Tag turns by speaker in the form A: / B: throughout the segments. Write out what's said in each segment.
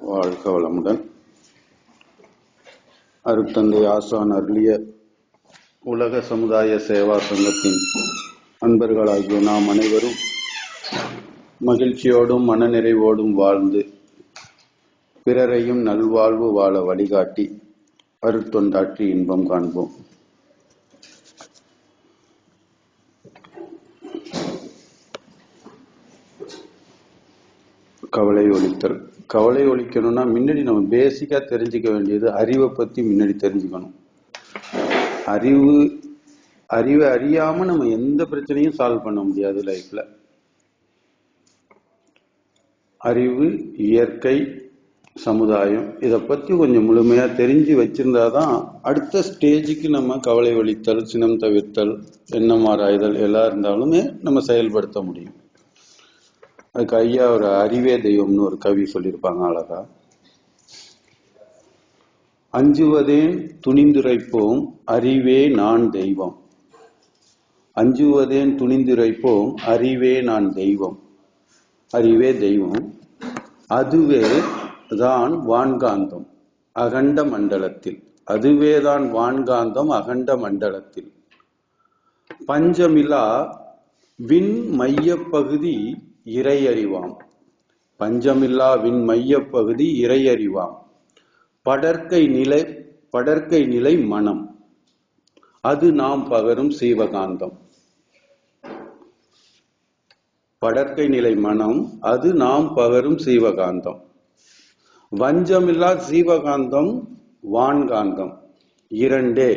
A: வாழ்க வளமுடன். அருட்தந்தை ஆசான் அருளிய உலக சமுதாய சேவா சங்கத்தின் அன்பர்களாகிய நாம் அனைவரும் மகிழ்ச்சியோடும் மனநிறைவோடும் வாழ்ந்து பிறரையும் நல்வாழ்வு வாழ வழிகாட்டி அருட்தொண்டாற்றி இன்பம் காண்போம். கவலை ஒழித்தல். கவலை ஒழிக்கணும்னா முன்னாடி நம்ம பேசிக்கா தெரிஞ்சுக்க வேண்டியது அறிவை பத்தி முன்னாடி தெரிஞ்சுக்கணும். அறிவை அறியாம நம்ம எந்த பிரச்சனையும் சால்வ் பண்ண முடியாது லைஃப்ல. அறிவு, இயற்கை, சமுதாயம் இதை பத்தி கொஞ்சம் முழுமையா தெரிஞ்சு வச்சிருந்தாதான் அடுத்த ஸ்டேஜுக்கு நம்ம கவலை ஒழித்தல், சினம் தவிர்த்தல், எண்ணம் ஆராய்தல் எல்லாம் இருந்தாலுமே நம்ம செயல்படுத்த முடியும். அதுக்கு ஐயா ஒரு அறிவே தெய்வம்னு ஒரு கவி சொல்லியிருப்பாங்க அழகா. அஞ்சுவதேன் துணிந்துரைப்போம் அறிவே நான் தெய்வம். அஞ்சுவதேன் துணிந்துரைப்போம் அறிவே நான் தெய்வம். அறிவே தெய்வம். அதுவே தான் வான்காந்தம் அகண்ட மண்டலத்தில். அதுவேதான் வான்காந்தம் அகண்ட மண்டலத்தில். பஞ்சமிலா விண் மையப்பகுதி இறையறிவாம். பஞ்சமில்லா விண் மையப்பகுதி இறையறிவாம். படற்கை நிலை மனம். அது நாம் பகரும் சீவகாந்தம். படற்கை நிலை மனம் அது நாம் பகரும் சீவகாந்தம். வஞ்சமில்லா சீவகாந்தம் வான்காந்தம் இரண்டே.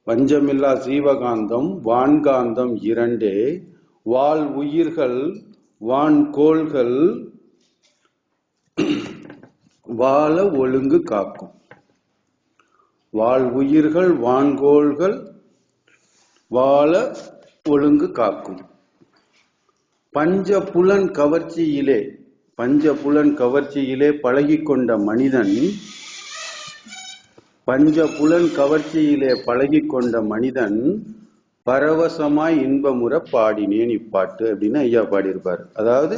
A: வஞ்சமில்லா சீவகாந்தம் வான்காந்தம் இரண்டே. வாழ் உயிர்கள் வான்கோள்கள் வாழ ஒழுங்கு காக்கும். வாழ் உயிர்கள் வான்கோள்கள் வாழ ஒழுங்கு காக்கும். பஞ்சபுலன் கவர்ச்சியிலே பழகிக் கொண்ட மனிதன் பரவசமாய் இன்பமுற பாடினேன் இப்பாட்டு அப்படின்னு ஐயா பாடியிருப்பார். அதாவது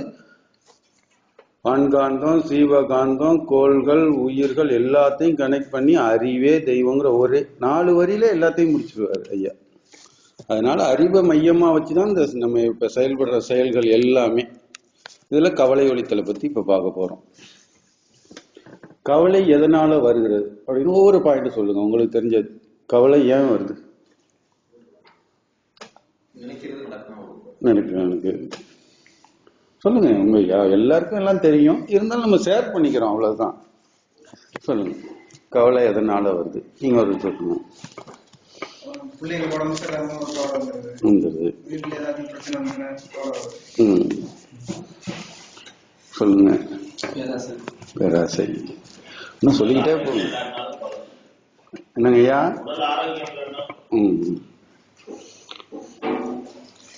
A: வான்காந்தம், சீவகாந்தம், கோள்கள், உயிர்கள் எல்லாத்தையும் கனெக்ட் பண்ணி அறிவே தெய்வங்கிற ஒரு 4 வரியில எல்லாத்தையும் முடிச்சிருவார் ஐயா. அதனால அறிவை மையமா வச்சுதான் இந்த நம்ம இப்ப செயல்படுற செயல்கள் எல்லாமே. இதுல கவலை ஒழித்தலை பத்தி இப்ப பார்க்க போறோம். கவலை எதனால வருகிறது அப்படின்னு ஒவ்வொரு பாயிண்ட் சொல்லுங்க. உங்களுக்கு தெரிஞ்சது. கவலை ஏன் வருது? எனக்கு சொல்லுங்க. உண்மையா எல்லாருக்கும் எல்லாம் தெரியும், இருந்தாலும் நம்ம ஷேர் பண்ணிக்கிறோம், அவ்வளவுதான். சொல்லுங்க, கவலை எதனால வருது? நீங்க ஒரு சொல்லுங்க. சொல்லுங்க. பேராசை. இன்னும் சொல்லிக்கிட்டே போங்க. என்னங்கய்யா?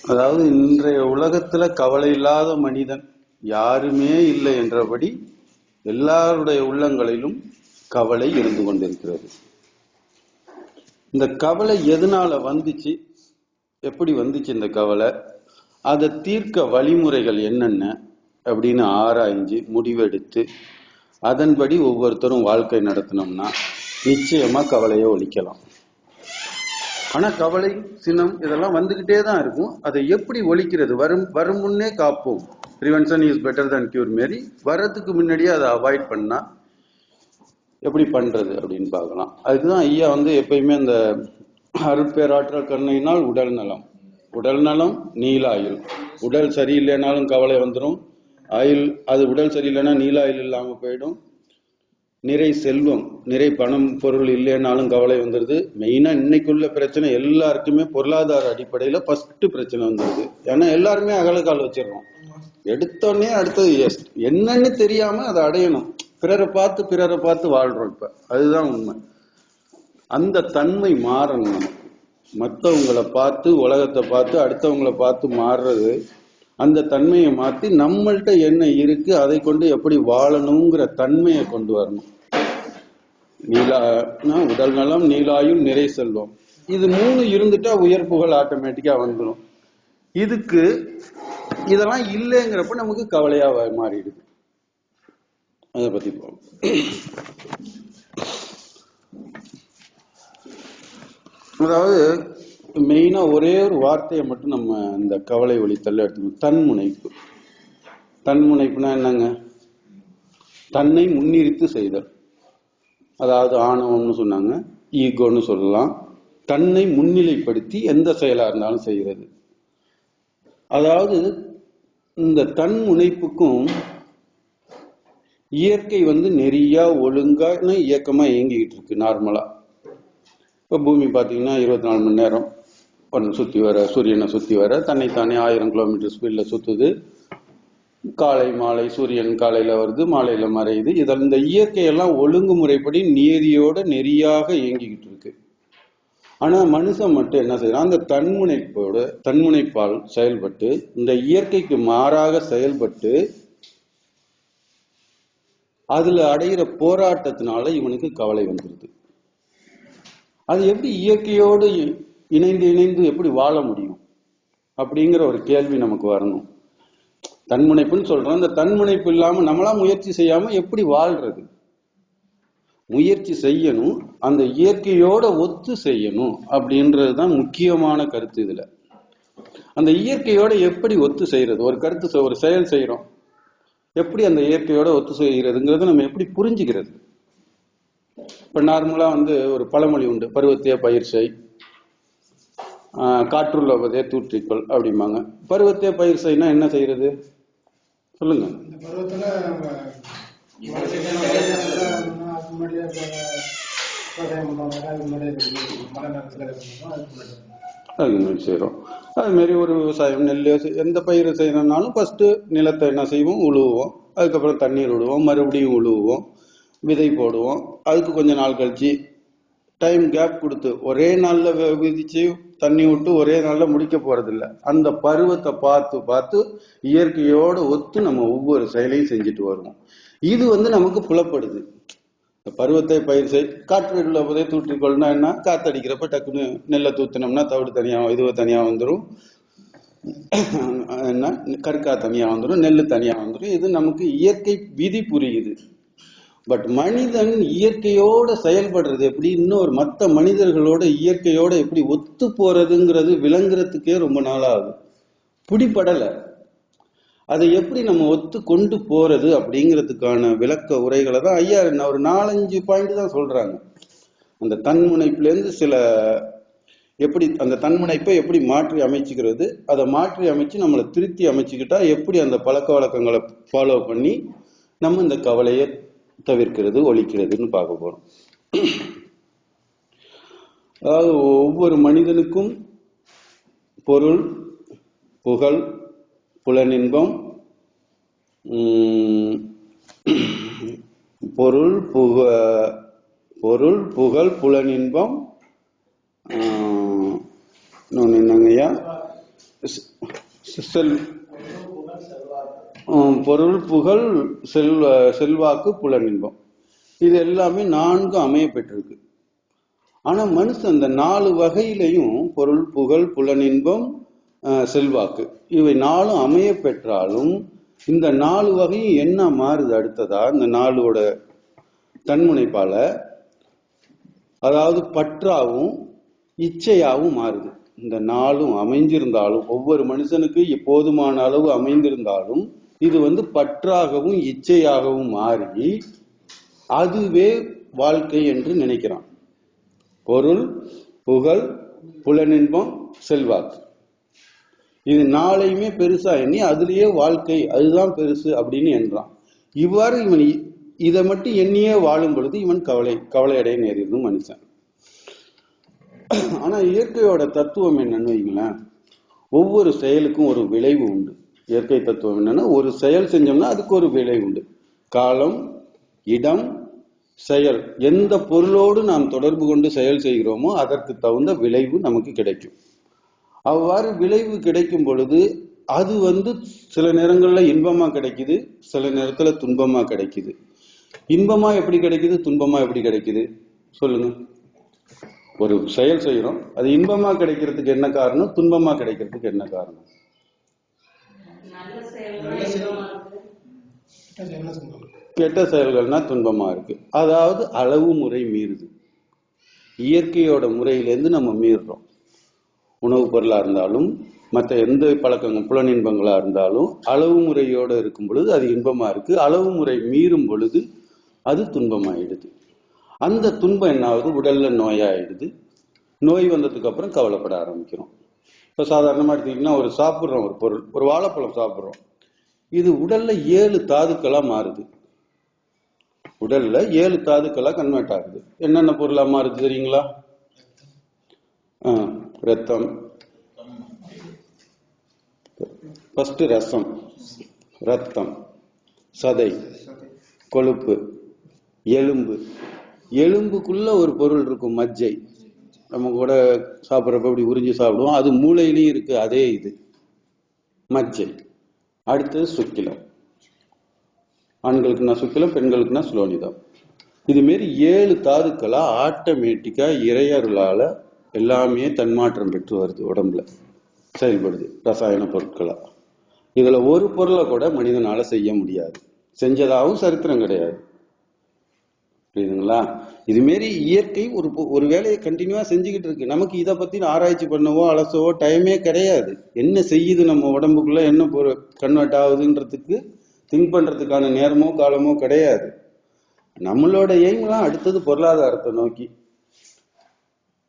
A: அதாவது இன்றைய உலகத்துல கவலை இல்லாத மனிதன் யாருமே இல்லை என்றபடி எல்லாருடைய உள்ளங்களிலும் கவலை இருந்து கொண்டிருக்கிறது. இந்த கவலை எதனால வந்துச்சு, எப்படி வந்துச்சு இந்த கவலை, அதை தீர்க்க வழிமுறைகள் என்னென்ன அப்படின்னு ஆராய்ஞ்சு முடிவெடுத்து அதன்படி ஒவ்வொருத்தரும் வாழ்க்கை நடத்தினோம்னா நிச்சயமா கவலையை ஒழிக்கலாம். ஆனா கவலை, சினம் இதெல்லாம் வந்துகிட்டே தான் இருக்கும். அதை எப்படி ஒழிக்கிறது? வரும் முன்னே காப்போம். Prevention is better than cure மாரி வர்றதுக்கு முன்னாடியே அதை அவாய்ட் பண்ணா எப்படி பண்றது அப்படின்னு பார்க்கலாம். அதுக்குதான் ஐயா எப்பயுமே அந்த அருட்பேராற்றல் கருணையினால் உடல் நலம் நீலாயுள். உடல் சரியில்லைனாலும் கவலை வந்துடும். அது உடல் சரியில்லைன்னா நீலாயுள் இல்லாம போயிடும். நிறை செல்வம், நிறை பணம் பொருள் இல்லைன்னாலும் கவலை வந்துடுது. மெயினா இன்னைக்குள்ள பிரச்சனை எல்லாருக்குமே பொருளாதார அடிப்படையில ஃபர்ஸ்ட் பிரச்சனை வந்துடுது. ஏன்னா எல்லாருமே அகலக்கால் வச்சிடறோம். எடுத்தோடனே அடுத்தது என்னன்னு தெரியாம அதை அடையணும். பிறரை பார்த்து வாழ்றோம். இப்ப அதுதான் உண்மை. அந்த தன்மை மாறணும். நமக்கு மற்றவங்களை பார்த்து, உலகத்தை பார்த்து, அடுத்தவங்களை பார்த்து மாறுறது. அந்த தன்மையை மாற்றி நம்மள்கிட்ட என்ன இருக்கு அதை கொண்டு எப்படி வாழணுங்கிற தன்மையை கொண்டு வரணும். உடல் நலம், நீலாயுள், நிறை செல்வம், இது 3 இருந்துட்டா உயர்ப்புகள் ஆட்டோமேட்டிக்கா வந்துடும். இதெல்லாம் இல்லைங்கிறப்ப நமக்கு கவலையா மாறிடுது. அதை பத்தி போவோம். அதாவது மெயினா ஒரே ஒரு வார்த்தையை மட்டும் நம்ம இந்த கவலை ஒழித்தல் எடுத்துக்கணும். தன்முனைப்பு. தன்முனைப்புனா என்னங்க? தன்னை முன்னிறுத்து செய்தல். அதாவது ஆணவம்னு சொன்னாங்க, ஈகோன்னு சொல்லலாம். தன்னை முன்னிலைப்படுத்தி எந்த செயலா இருந்தாலும் செய்கிறது. அதாவது இந்த தன் முனைப்புக்கும் இயற்கை நெறியா ஒழுங்கான இயக்கமா இயங்கிக்கிட்டு இருக்கு நார்மலா. இப்ப பூமி பாத்தீங்கன்னா 24 மணி நேரம் சுத்தி வர, சூரியனை சுத்தி வர தன்னைத்தானே 1000 கிலோமீட்டர் ஸ்பீட்ல சுத்துது. காலை மாலை, சூரியன் காலையில வருது, மாலையில மறையுது. இதில் இந்த இயற்கையெல்லாம் ஒழுங்குமுறைப்படி நேரியோட நெறியாக இயங்கிக்கிட்டு இருக்கு. ஆனா மனுஷன் மட்டும் என்ன செய்யறான்? அந்த தன்முனைப்பால் செயல்பட்டு இந்த இயற்கைக்கு மாறாக செயல்பட்டு அதுல அடைகிற போராட்டத்தினால இவனுக்கு கவலை வந்துருது. அது எப்படி இயற்கையோடு இணைந்து எப்படி வாழ முடியும் அப்படிங்கிற ஒரு கேள்வி நமக்கு வரணும். தன்முனைப்புன்னு சொல்றோம். இந்த தன்முனைப்பு இல்லாம நம்மளா முயற்சி செய்யாம எப்படி வாழ்றது? முயற்சி செய்யணும், அந்த இயற்கையோட ஒத்து செய்யணும் அப்படின்றதுதான் முக்கியமான கருத்து இதுல. அந்த இயற்கையோட எப்படி ஒத்து செய்யறது? ஒரு கருத்து, ஒரு செயல் செய்யறோம், எப்படி அந்த இயற்கையோட ஒத்து செய்யறதுங்கிறத நம்ம எப்படி புரிஞ்சுக்கிறது? இப்ப நார்மலா ஒரு பழமொழி உண்டு, பருவத்தைய பயிர் செய், காற்றுள்ளவதே தூற்றிக்கொள் அப்படிம்பாங்க. பருவத்தைய பயிர் செய்யனா என்ன செய்யறது சொல்லுங்க. அதுக்கு முன்னாடி செய்யறோம். அது மாதிரி ஒரு விவசாயம், நெல் எந்த பயிரை செய்யணும்னாலும் ஃபர்ஸ்ட் நிலத்தை என்ன செய்வோம்? உழுவுவோம். அதுக்கப்புறம் தண்ணீர் விடுவோம், மறுபடியும் உழுவுவோம், விதை போடுவோம். அதுக்கு கொஞ்ச நாள் கழிச்சு டைம் கேப் கொடுத்து ஒரே நாள்ல விதிச்சு தண்ணி விட்டு ஒரே நாள்ல முடிக்க போறது இல்லை. அந்த பருவத்தை பார்த்து பார்த்து இயற்கையோட ஒத்து நம்ம ஒவ்வொரு செயலையும் செஞ்சுட்டு வருவோம். இது நமக்கு புலப்படுது. பருவத்தை பயிர் செய், காற்று உள்ளவதே தூற்றிக்கொள்னா என்ன? காத்தடிக்கிறப்ப டக்குன்னு நெல்லை தூத்தினோம்னா தவிடு தனியா, இதுவ தனியா வந்துடும், என்ன கற்கா தனியா வந்துடும், நெல்லு தனியா வந்துடும். இது நமக்கு இயற்கை விதி புரியுது. பட் மனிதன் இயற்கையோட செயல்படுறது எப்படி, இன்னொரு மற்ற மனிதர்களோட இயற்கையோட எப்படி ஒத்து போறதுங்கிறது விளங்குறதுக்கே ரொம்ப நாள் ஆகும். பிடிபடலை. அதை எப்படி நம்ம ஒத்து கொண்டு போறது அப்படிங்கிறதுக்கான விளக்க உரைகளை தான் ஐயா ஒரு 4-5 பாயிண்ட் தான் சொல்றாங்க. அந்த தன்முனைப்புல இருந்து சில எப்படி அந்த தன்முனைப்பை எப்படி மாற்றி அமைச்சுக்கிறது, அதை மாற்றி அமைச்சு நம்மளை திருத்தி அமைச்சுக்கிட்டா எப்படி அந்த பழக்க வழக்கங்களை ஃபாலோ பண்ணி நம்ம இந்த கவலையை தவிர்க்கிறது, ஒழிக்கிறதுன்னு பார்க்க போறோம். அதாவது ஒவ்வொரு மனிதனுக்கும் பொருள், புகழ், புலனின்பம், பொருள் புகழ் புலனின்பம், என்னங்கய்யா, பொருள் புகழ் செல்வாக்கு புலனின்பம், இது எல்லாமே 4 அமைய பெற்றிருக்கு. ஆனா மனுஷன் இந்த 4 வகையிலையும் பொருள் புகழ் புலனின்பம் செல்வாக்கு இவை 4 அமைய பெற்றாலும் இந்த 4 வகையும் என்ன மாறுது அடுத்ததா? இந்த 4ஓட தன்முனைப்பால, அதாவது பற்றாவும் இச்சையாவும் மாறுது. இந்த 4ம் அமைஞ்சிருந்தாலும், ஒவ்வொரு மனுஷனுக்கு போதுமான அளவு அமைந்திருந்தாலும் இது பற்றாகவும் இச்சையாகவும் மாறி அதுவே வாழ்க்கை என்று நினைக்கிறான். பொருள் புகழ் புலனின்பம் செல்வாக்கு, இது 4யுமே பெருசா எண்ணி அதுலயே வாழ்க்கை, அதுதான் பெருசு அப்படின்னு என்றான். இவ்வாறு இவன் இதை மட்டும் எண்ணியே வாழும் பொழுது இவன் கவலை அடைய நேரிடும் மனுஷன். ஆனா இயற்கையோட தத்துவம் என்னன்னு வைங்களேன், ஒவ்வொரு செயலுக்கும் ஒரு விளைவு உண்டு. இயற்கை தத்துவம் என்னன்னா, ஒரு செயல் செஞ்சோம்னா அதுக்கு ஒரு விளைவு உண்டு. காலம், இடம், செயல், எந்த பொருளோடு நாம் தொடர்பு கொண்டு செயல் செய்கிறோமோ அதற்கு தகுந்த விளைவு நமக்கு கிடைக்கும். அவ்வாறு விளைவு கிடைக்கும் பொழுது அது சில நேரங்கள்ல இன்பமா கிடைக்குது, சில நேரத்துல துன்பமா கிடைக்குது. இன்பமா எப்படி கிடைக்குது, துன்பமா எப்படி கிடைக்குது சொல்லுங்க. ஒரு செயல் செய்யறோம், அது இன்பமா கிடைக்கிறதுக்கு என்ன காரணம், துன்பமா கிடைக்கிறதுக்கு என்ன காரணம்? கெட்ட செயல்கள்னா துன்பமா இருக்கு. அதாவது அளவு முறை மீறுது. இயற்கையோட முறையிலேருந்து நம்ம மீறுறோம். உணவுப் பொருளா இருந்தாலும் மற்ற எந்த பழக்கங்கள் புலனின்பங்களா இருந்தாலும் அளவு முறையோட இருக்கும் பொழுது அது இன்பமா இருக்கு. அளவு முறை மீறும் பொழுது அது துன்பமாயிடுது. அந்த துன்பம் என்ன ஆகுது? உடல்ல நோயாயிடுது. நோய் வந்ததுக்கு அப்புறம் கவலைப்பட ஆரம்பிக்கிறோம். இப்ப சாதாரணமா எடுத்துக்கிட்டீங்கன்னா ஒரு சாப்பிட்றோம், ஒரு பொருள், ஒரு வாழைப்பழம் சாப்பிட்றோம். இது உடல்ல 7 தாதுக்களா மாறுது. உடல்ல 7 தாதுக்களா கன்வெர்ட் ஆகுது. என்னென்ன பொருளா மாறுது தெரியுங்களா? ரத்தம், ஃபர்ஸ்ட் ரசம், ரத்தம், சதை, கொழுப்பு, எலும்பு. எலும்புக்குள்ள ஒரு பொருள் இருக்கும், மஜ்ஜை. நம்ம கூட சாப்பிட்றப்ப இப்படி உறிஞ்சி சாப்பிடுவோம். அது மூளையிலையும் இருக்கு. அதே இது மஜ்ஜை. அடுத்தது சுக்கிலம். ஆண்களுக்குன்னா சுக்கிலம், பெண்களுக்குன்னா சுலோனிதம். இது மாரி 7 தாதுக்களா ஆட்டோமேட்டிக்கா இறையருளால எல்லாமே தன்மாற்றம் பெற்று வருது, உடம்புல செயல்படுது ரசாயன பொருட்களா. இதுல ஒரு பொருளை கூட மனிதனால செய்ய முடியாது. செஞ்சதாகவும் சரித்திரம் கிடையாது. புரியுதுங்களா? இது மாரி இயற்கை ஒரு வேலையை கண்டினியூவா செஞ்சுக்கிட்டு இருக்கு. நமக்கு இதை பத்தி ஆராய்ச்சி பண்ணவோ அலசவோ டைமே கிடையாது. என்ன செய்யுது நம்ம உடம்புக்குள்ள, என்ன கன்வெர்ட் ஆகுதுன்றதுக்கு திங்க் பண்றதுக்கான நேரமோ காலமோ கிடையாது. நம்மளோட எய்ம்லாம் அடுத்தது பொருளாதாரத்தை நோக்கி.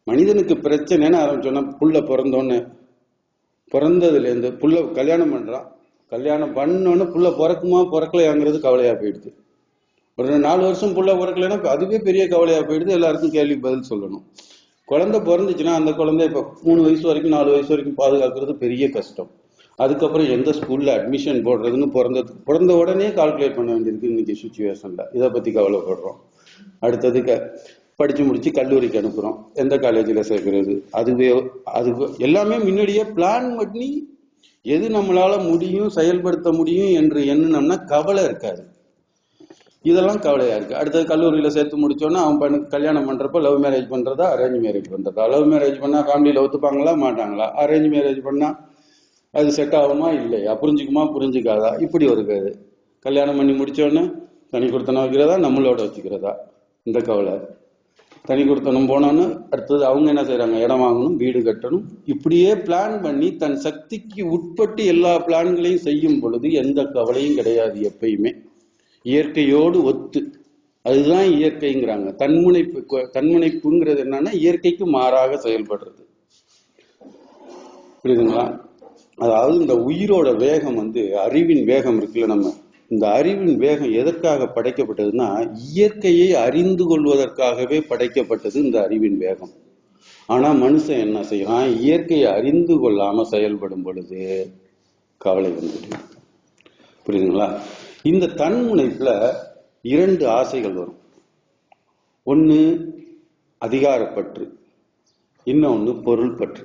A: மனிதனுக்கு பிரச்சனைன்னு ஆரம்பிச்சோன்னா, புள்ள பிறந்தோன்னு, பிறந்ததுல இருந்து புள்ள கல்யாணம் பண்றான், கல்யாணம் பண்ணோன்னு புள்ள பிறக்குமா பிறக்கலையாங்கிறது கவலையா போயிடுது. ஒரு 4 வருஷம் புள்ள பிறக்கலைன்னா அதுவே பெரிய கவலையா போயிடுது. எல்லாருக்கும் கேள்வி பதில் சொல்லணும். குழந்தை பிறந்துச்சுன்னா அந்த குழந்தை இப்ப 3 வயசு வரைக்கும் 4 வயசு வரைக்கும் பாதுகாக்கிறது பெரிய கஷ்டம். அதுக்கப்புறம் எந்த ஸ்கூல்ல அட்மிஷன் போடுறதுன்னு பிறந்த உடனே கால்குலேட் பண்ண வேண்டியிருக்கு இன்னைக்கு சுச்சுவேஷன்ல. இதை பத்தி கவலைப்படுறோம். அடுத்தது படிச்சு முடிச்சு கல்லூரிக்கு அனுப்புறோம். எந்த காலேஜில் சேர்க்கறது, அது எல்லாமே முன்னாடியே பிளான் பண்ணி எது நம்மளால முடியும் செயல்படுத்த முடியும் என்று எண்ணினோம்னா கவலை இருக்காது. இதெல்லாம் கவலையா இருக்கு. அடுத்தது கல்லூரியில சேர்த்து முடிச்சோன்னா அவன் பெண்ணுக்கு கல்யாணம் பண்றப்ப லவ் மேரேஜ் பண்றதா அரேஞ்ச் மேரேஜ் பண்றதா? லவ் மேரேஜ் பண்ணா ஃபேமிலியில ஒத்துப்பாங்களா மாட்டாங்களா? அரேஞ்ச் மேரேஜ் பண்ணா அது செட் ஆகுமா இல்லையா? புரிஞ்சுக்குமா புரிஞ்சுக்காதா? இப்படி ஒரு கல்யாணம் பண்ணி முடிச்சோன்னு தனி கொடுத்தனம் வைக்கிறதா நம்மளோட வச்சுக்கிறதா? இந்த கவலை. தனி கொடுத்தனம் போனோன்னு அடுத்தது அவங்க என்ன செய்யறாங்க? இடம் வாங்கணும், வீடு கட்டணும். இப்படியே பிளான் பண்ணி தன் சக்திக்கு உட்பட்டு எல்லா பிளான்களையும் செய்யும் பொழுது எந்த கவலையும் கிடையாது எப்பயுமே. இயற்கையோடு ஒத்து. அதுதான் இயற்கைங்கிறாங்க. தன்முனைப்புங்கிறது என்னன்னா இயற்கைக்கு மாறாக செயல்படுறது. புரியுதுங்களா? அதாவது இந்த உயிரோட வேகம் அறிவின் வேகம் இருக்குல்ல, நம்ம இந்த அறிவின் வேகம் எதற்காக படைக்கப்பட்டதுன்னா இயற்கையை அறிந்து கொள்வதற்காகவே படைக்கப்பட்டது இந்த அறிவின் வேகம். ஆனா மனுஷன் என்ன செய்யறான்? இயற்கையை அறிந்து கொள்ளாம செயல்படும் பொழுது கவலை வந்துடும். புரியுதுங்களா? இந்த தன்முனைப்புல 2 ஆசைகள் வரும். ஒண்ணு அதிகாரப்பற்று, இன்னொன்னு பொருள் பற்று.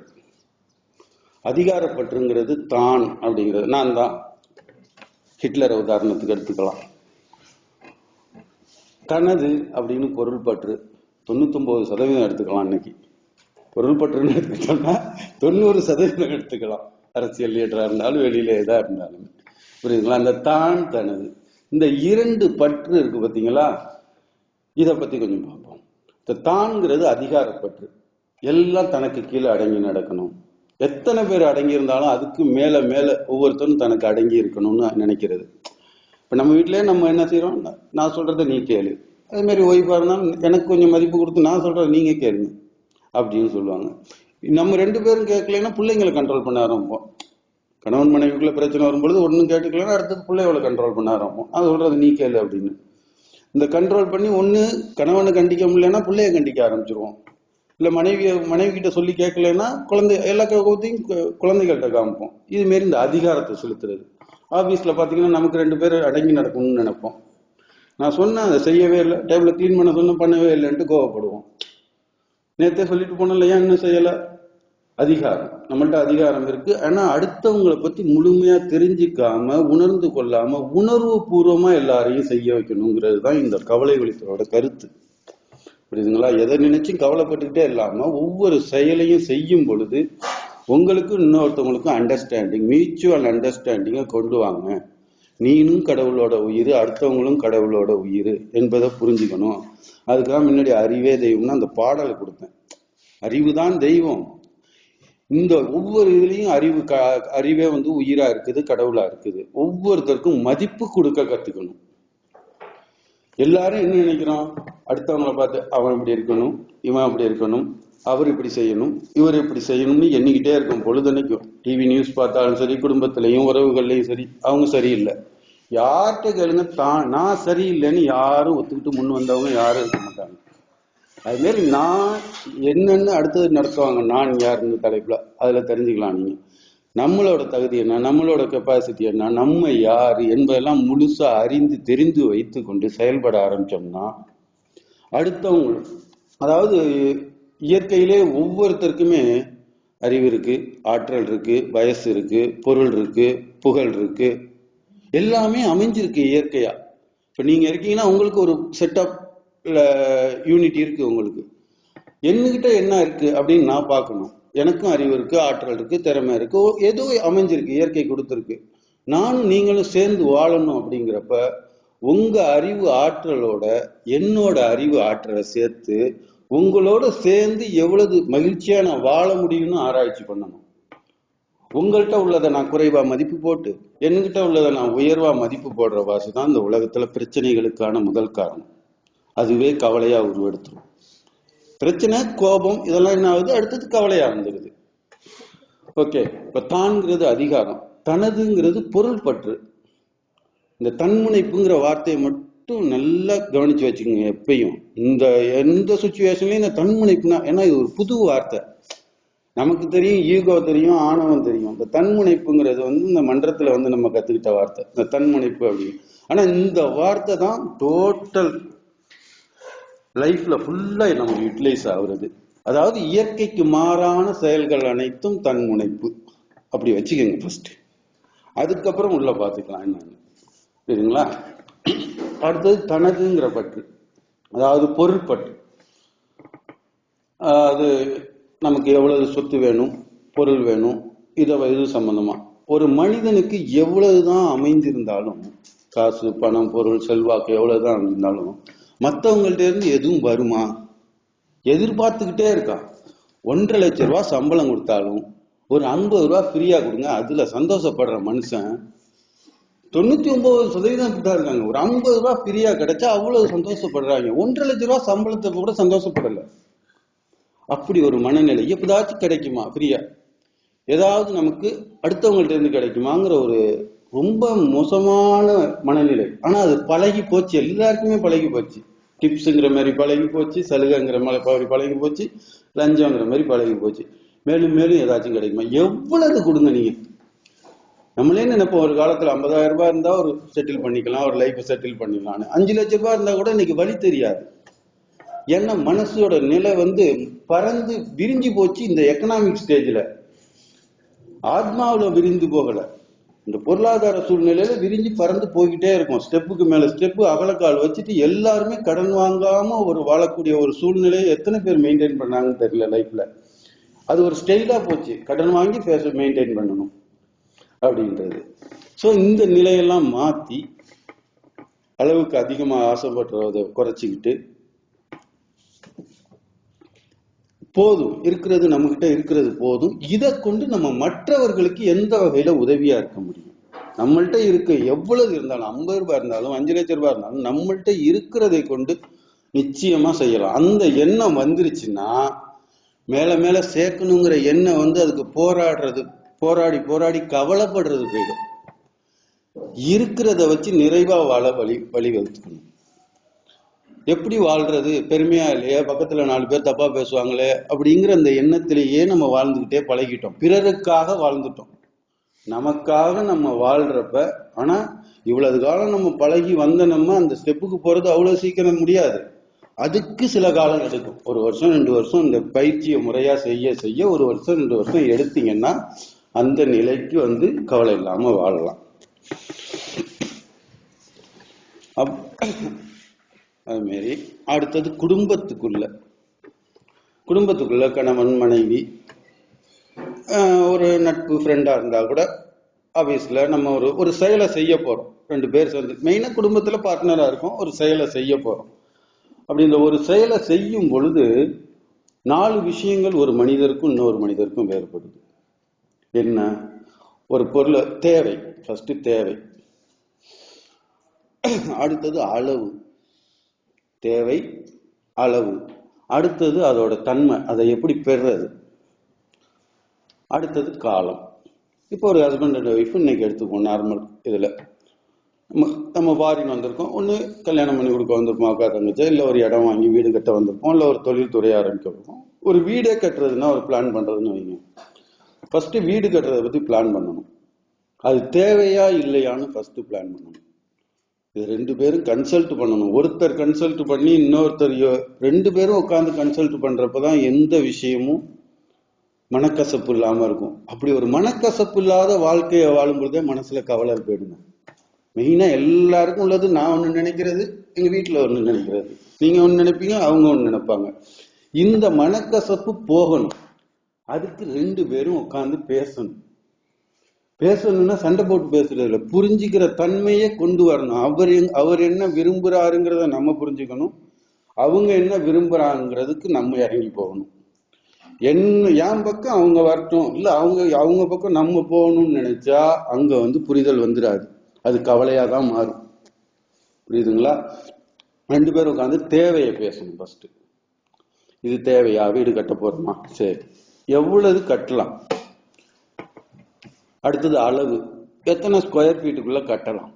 A: அதிகாரப்பற்றுங்கிறது தான் அப்படிங்கிறது. நான் தான். ஹிட்லரை உதாரணத்துக்கு எடுத்துக்கலாம். தனது அப்படின்னு பொருள் பற்று 99% எடுத்துக்கலாம். இன்னைக்கு பொருள் பற்றுன்னு எடுத்துக்கிட்டோம்னா 90% எடுத்துக்கலாம். அரசியல் லீடரா இருந்தாலும் வெளியில எதா இருந்தாலும். புரியுதுங்களா? அந்த தான் தனது இந்த 2 பற்று இருக்கு பார்த்தீங்களா? இதை பத்தி கொஞ்சம் பார்ப்போம். இந்த தான்ங்கிறது அதிகாரப்பற்று. எல்லாம் தனக்கு கீழே அடங்கி நடக்கணும். எத்தனை பேர் அடங்கி இருந்தாலும் அதுக்கு மேல மேல ஒவ்வொருத்தரும் தனக்கு அடங்கி இருக்கணும்னு நினைக்கிறது. இப்ப நம்ம வீட்டிலேயே நம்ம என்ன செய்யறோம்? நான் சொல்றத நீ கேளு. அதே மாதிரி ஒய்ஃபா இருந்தாலும் எனக்கு கொஞ்சம் மதிப்பு கொடுத்து நான் சொல்றத நீங்க கேளுங்க அப்படின்னு சொல்லுவாங்க. நம்ம 2 பேரும் கேட்கலைன்னா பிள்ளைங்களை கண்ட்ரோல் பண்ண ஆரம்பிப்போம். கணவன் மனைவிக்குள்ள பிரச்சனை வரும்பொழுது ஒன்னும் கேட்டுக்கலன்னா அடுத்தது பிள்ளைகளை கண்ட்ரோல் பண்ண ஆரம்பிப்போம். அது சொல்றது நீ கேளு அப்படின்னு. இந்த கண்ட்ரோல் பண்ணி ஒண்ணு கணவனை கண்டிக்க முடியலன்னா பிள்ளைய கண்டிக்க ஆரம்பிச்சிருவோம். இல்ல மனைவி கிட்ட சொல்லி கேட்கலன்னா எல்லா கோபத்தையும் குழந்தைகள்கிட்ட காமிப்போம். இது மாரி இந்த அதிகாரத்தை செலுத்துறது. ஆபீஸ்ல பாத்தீங்கன்னா நமக்கு 2 பேர் அடங்கி நடக்கணும்னு நினைப்போம். நான் சொன்னேன் அதை செய்யவே இல்லை, டேபிள கிளீன் பண்ண சொன்ன பண்ணவே இல்லைன்ட்டு கோவப்படுவோம். நேத்தே சொல்லிட்டு போனோம்ல, ஏன் இன்னும் செய்யல? அதிகாரம். நம்மள்ட்ட அதிகாரம் இருக்கு. ஆனா அடுத்தவங்களை பத்தி முழுமையா தெரிஞ்சுக்காம உணர்ந்து கொள்ளாம உணர்வு பூர்வமா எல்லாரையும் செய்ய வைக்கணுங்கிறது தான் இந்த கவலை வெளித்தலோட கருத்து. புரியுதுங்களா? எதை நினைச்சும் கவலைப்பட்டுக்கிட்டே இல்லாம ஒவ்வொரு செயலையும் செய்யும் பொழுது உங்களுக்கு இன்னொருத்தவங்களுக்கும் அண்டர்ஸ்டாண்டிங், மியூச்சுவல் அண்டர்ஸ்டாண்டிங்கை கொண்டு வாங்க. நீனும் கடவுளோட உயிர், அடுத்தவங்களும் கடவுளோட உயிர் என்பதை புரிஞ்சுக்கணும். அதுக்காக முன்னாடி அறிவே தெய்வம்னு அந்த பாடலை கொடுத்தேன். அறிவுதான் தெய்வம். இந்த ஒவ்வொரு இதுலயும் அறிவே உயிரா இருக்குது, கடவுளா இருக்குது. ஒவ்வொருத்தருக்கும் மதிப்பு கொடுக்க கத்துக்கணும். எல்லாரும் என்ன நினைக்கிறோம், அடுத்தவங்களை பார்த்து அவன் இப்படி இருக்கணும், இவன் அப்படி இருக்கணும், அவர் இப்படி செய்யணும், இவர் இப்படி செய்யணும்னு எண்ணிக்கிட்டே இருக்கும் பொழுதன்னைக்கும். டிவி நியூஸ் பார்த்தாலும் சரி, குடும்பத்திலையும் உறவுகள்லையும் சரி, அவங்க சரியில்லை. யார்கிட்ட கேளுங்க, நான் சரியில்லைன்னு யாரும் ஒத்துக்கிட்டு முன் வந்தவங்க யாரும் இருக்க மாட்டாங்க. அது மாதிரி நான் என்னன்னு அடுத்தது நடத்துவாங்க. நான் யாருன்னு தலைப்புல அதுல தெரிஞ்சுக்கலாம். நீங்க நம்மளோட தகுதி என்ன, நம்மளோட கெப்பாசிட்டி என்ன, நம்ம யாரு என்பதெல்லாம் முழுசா அறிந்து தெரிந்து வைத்து கொண்டு செயல்பட ஆரம்பிச்சோம்னா அடுத்தவங்க, அதாவது இயற்கையிலே ஒவ்வொருத்தருக்குமே அறிவு இருக்கு, ஆற்றல் இருக்கு, வயசு இருக்கு, பொருள் இருக்கு, புகழ் இருக்கு, எல்லாமே அமைஞ்சிருக்கு இயற்கையா. இப்ப நீங்க இருக்கீங்கன்னா உங்களுக்கு ஒரு செட்டப் யூனிட் இருக்கு. உங்களுக்கு என்கிட்ட என்ன இருக்கு அப்படின்னு நான் பார்க்கணும். எனக்கும் அறிவு இருக்கு, ஆற்றல் இருக்கு, திறமை இருக்கு, ஏதோ அமைஞ்சிருக்கு, இயற்கை கொடுத்துருக்கு. நானும் நீங்களும் சேர்ந்து வாழணும். அப்படிங்கிறப்ப உங்க அறிவு ஆற்றலோட என்னோட அறிவு ஆற்றலை சேர்த்து உங்களோட சேர்ந்து எவ்வளவு மகிழ்ச்சியா நான் வாழ முடியும்னு ஆராய்ச்சி பண்ணணும். உங்கள்கிட்ட உள்ளதை நான் குறைவா மதிப்பு போட்டு என்கிட்ட உள்ளதை நான் உயர்வா மதிப்பு போடுற வாசி தான் இந்த உலகத்துல பிரச்சனைகளுக்கான முதல் காரணம். அதுவே கவலையா உருவெடுத்துரும். பிரச்சனை, கோபம் இதெல்லாம் என்ன ஆகுது, அடுத்தது கவலையா வந்துடுது. ஓகே, இப்ப தான்ங்கிறது அதிகாரம், தனதுங்கிறது பொருள் பற்று. இந்த தன்முனைப்புங்கிற வார்த்தையை மட்டும் நல்லா கவனிச்சு வச்சுக்கோங்க. எப்பயும் இந்த எந்த சுச்சுவேஷன்லயும் இந்த தன்முனைப்புனா, ஏன்னா இது ஒரு புது வார்த்தை. நமக்கு தெரியும், ஈகோ தெரியும், ஆணவம் தெரியும். இந்த தன்முனைப்புங்கிறது இந்த மன்றத்துல நம்ம கத்துக்கிட்ட வார்த்தை, இந்த தன்முனைப்பு அப்படின்னு. ஆனா இந்த வார்த்தை தான் டோட்டல் லைஃப்ல ஃபுல்லா நமக்கு யூட்டிலைஸ் ஆகுறது. அதாவது இயற்கைக்கு மாறான செயல்கள் அனைத்தும் தன்முனைப்பு. அப்படி வச்சுக்கோங்க ஃபர்ஸ்ட், அதுக்கப்புறம் உள்ள பார்த்துக்கலாம் என்னன்னு. சரிங்களா? அடுத்தது தனதுங்கிற பற்று, அதாவது பொருள் பற்று. அது நமக்கு எவ்வளவு சொத்து வேணும், பொருள் வேணும், இது சம்பந்தமா. ஒரு மனிதனுக்கு எவ்வளவுதான் அமைந்திருந்தாலும், காசு, பணம், பொருள், செல்வாக்கு எவ்வளவுதான் அமைந்திருந்தாலும் மற்றவங்கள்ட்ட இருந்து எதுவும் வருமா? எதிர்பார்த்துக்கிட்டே இருக்கான். 1.5 லட்சம் ரூபாய் சம்பளம் கொடுத்தாலும் ஒரு 50 ரூபாய் ஃப்ரீயா கொடுங்க, அதுல சந்தோஷப்படுற மனுஷன் 99% தான் இருக்காங்க. ஒரு 50 ரூபாய் ஃப்ரீயா கிடைச்சா அவ்வளவு சந்தோஷப்படுறாங்க. 1.5 லட்சம் ரூபாய் சம்பளத்தை கூட சந்தோஷப்படல. அப்படி ஒரு மனநிலை எப்பதாச்சும் கிடைக்குமா ஃப்ரீயா? ஏதாவது நமக்கு அடுத்தவங்கள்ட்ட இருந்து கிடைக்குமாங்கிற ஒரு ரொம்ப மோசமான மனநிலை. ஆனா அது பழகி போச்சு, எல்லாருக்குமே பழகி போச்சு. டிப்ஸுங்கிற மாதிரி பழகி போச்சு, சலுகைங்கிற மாதிரி பழகி போச்சு, லஞ்சங்கிற மாதிரி பழகி போச்சு. மேலும் மேலும் ஏதாச்சும் கிடைக்குமா? எவ்வளவு கொடுங்க நீங்க. நம்மளே நினைப்போம், ஒரு காலத்துல 50,000 ரூபாய் இருந்தா ஒரு செட்டில் பண்ணிக்கலாம், ஒரு லைஃப் செட்டில் பண்ணிக்கலாம்னு. 5 லட்சம் ரூபாய் இருந்தா கூட இன்னைக்கு வழி தெரியாது. ஏன்னா மனசோட நிலை பறந்து விரிஞ்சு போச்சு. இந்த எக்கனாமிக் ஸ்டேஜ்ல ஆத்மாவில விரிந்து போகல, இந்த பொருளாதார சூழ்நிலையில விரிஞ்சு பறந்து போய்கிட்டே இருக்கும். ஸ்டெப்புக்கு மேல ஸ்டெப்பு அகலக்கால் வச்சுட்டு எல்லாருமே கடன் வாங்காம ஒரு வாழக்கூடிய ஒரு சூழ்நிலையை எத்தனை பேர் மெயின்டைன் பண்ணாங்கன்னு தெரியல லைஃப்ல. அது ஒரு ஸ்டைலா போச்சு, கடன் வாங்கி மெயின்டைன் பண்ணணும் அப்படின்றது. ஸோ இந்த நிலையெல்லாம் மாத்தி அளவுக்கு அதிகமா ஆசைப்படுறத குறைச்சிக்கிட்டு, போதும் இருக்கிறது, நம்ம கிட்ட இருக்கிறது போதும், இதை கொண்டு நம்ம மற்றவர்களுக்கு எந்த வகையில உதவியா இருக்க முடியும். நம்மள்கிட்ட இருக்க எவ்வளவு இருந்தாலும், 50 ரூபாய் இருந்தாலும் 5 லட்சம் ரூபாய் இருந்தாலும் நம்மள்கிட்ட இருக்கிறதை கொண்டு நிச்சயமா செய்யலாம். அந்த எண்ணம் வந்துருச்சுன்னா மேல மேல சேர்க்கணுங்கிற எண்ணம் அதுக்கு போராடி போராடி கவலைப்படுறது போயிடும். இருக்கிறத வச்சு நிறைவா வாழ வழிவகுத்துக்கணும். எப்படி வாழ்றது, பெருமையா இல்லையா, பக்கத்துல 4 பேர் தப்பா பேசுவாங்களே அப்படிங்கிற அந்த எண்ணத்திலேயே நம்ம வாழ்ந்துகிட்டே பழகிட்டோம். பிறருக்காக வாழ்ந்துட்டோம், நமக்காக நம்ம வாழ்றப்ப. ஆனா இவ்வளவு காலம் நம்ம பழகி வந்த நம்ம அந்த ஸ்டெப்புக்கு போறது அவ்வளவு சீக்கிரம் முடியாது. அதுக்கு சில காலம் எடுக்கும். 1 வருஷம் 2 வருஷம் இந்த பயிற்சியை முறையா செய்ய செய்ய 1 வருஷம் 2 வருஷம் எடுத்தீங்கன்னா அந்த நிலைக்கு கவலை இல்லாம வாழலாம். அது மாரி அடுத்தது குடும்பத்துக்குள்ள கணவன் மனைவி, ஒரு நட்பு ஃப்ரெண்டா இருந்தா கூட ஆபீஸ்ல நம்ம ஒரு செயலை செய்ய போறோம், 2 பேர் சேர்ந்து, மெயினா குடும்பத்துல பார்ட்னரா இருக்கும், ஒரு செயலை செய்ய போறோம். அப்படி இந்த ஒரு செயலை செய்யும் பொழுது 4 விஷயங்கள் ஒரு மனிதருக்கும் இன்னொரு மனிதருக்கும் வேறுபடுது. என்ன? ஒரு பொருளை தேவை, ஃபர்ஸ்ட் தேவை, அடுத்தது அளவு, தேவை அளவு, அடுத்தது அதோட தன்மை, அதை எப்படி பெறுறது, அடுத்தது காலம். இப்போ ஒரு ஹஸ்பண்ட் அண்ட் ஒய்ஃப் இன்னைக்கு எடுத்துப்போம், நார்மல் இதுல நம்ம ஃபாரின் வந்திருக்கோம், ஒன்று கல்யாணம் பண்ணி கொடுக்க வந்திருப்போம் அக்கா தங்கச்சா, இல்லை ஒரு இடம் வாங்கி வீடு கட்ட வந்திருப்போம், இல்லை ஒரு தொழில் துறையை ஆரம்பிக்க வந்திருப்போம். ஒரு வீடே கட்டுறதுன்னா ஒரு பிளான் பண்றதுன்னு வைங்க, ஃபர்ஸ்ட் வீடு கட்டுறதை பத்தி பிளான் பண்ணணும். அது தேவையா இல்லையான்னு ஃபர்ஸ்ட் பிளான் பண்ணணும். இது 2 பேரும் கன்சல்ட் பண்ணணும். ஒருத்தர் கன்சல்ட் பண்ணி இன்னொருத்தர் 2 பேரும் உட்காந்து கன்சல்ட் பண்றப்பதான் எந்த விஷயமும் மனக்கசப்பு இல்லாம இருக்கும். அப்படி ஒரு மனக்கசப்பு இல்லாத வாழ்க்கையை வாழும் பொழுதே மனசுல கவலை போயிடுங்க. மெயினா எல்லாருக்கும் உள்ளது, நான் ஒண்ணு நினைக்கிறது, எங்க வீட்டுல ஒண்ணு நினைக்கிறது, நீங்க ஒண்ணு நினைப்பீங்க, அவங்க ஒண்ணு நினைப்பாங்க. இந்த மனக்கசப்பு போகணும். அதுக்கு 2 பேரும் உட்காந்து பேசணும். பேசணும்னா சண்டை போட்டு பேசுறது இல்லை, புரிஞ்சுக்கிற தன்மையை கொண்டு வரணும். அவர் என்ன விரும்புறாருங்கிறத நம்ம புரிஞ்சுக்கணும், அவங்க என்ன விரும்புறாங்கிறதுக்கு நம்ம இறங்கி போகணும். என் பக்கம் அவங்க வரட்டும், இல்ல அவங்க பக்கம் நம்ம போகணும்னு நினைச்சா அங்க புரிதல் வந்துடாது, அது கவலையா தான் மாறும். புரியுதுங்களா? 2 பேரும் உட்காந்து தேவையை பேசணும். ஃபர்ஸ்ட் இது தேவையா, வீடு கட்ட போறோமா, சரி எவ்வளவு கட்டலாம், அடுத்தது அளவு, எத்தனை ஸ்கொயர் ஃபீட்டுக்குள்ள கட்டலாம்,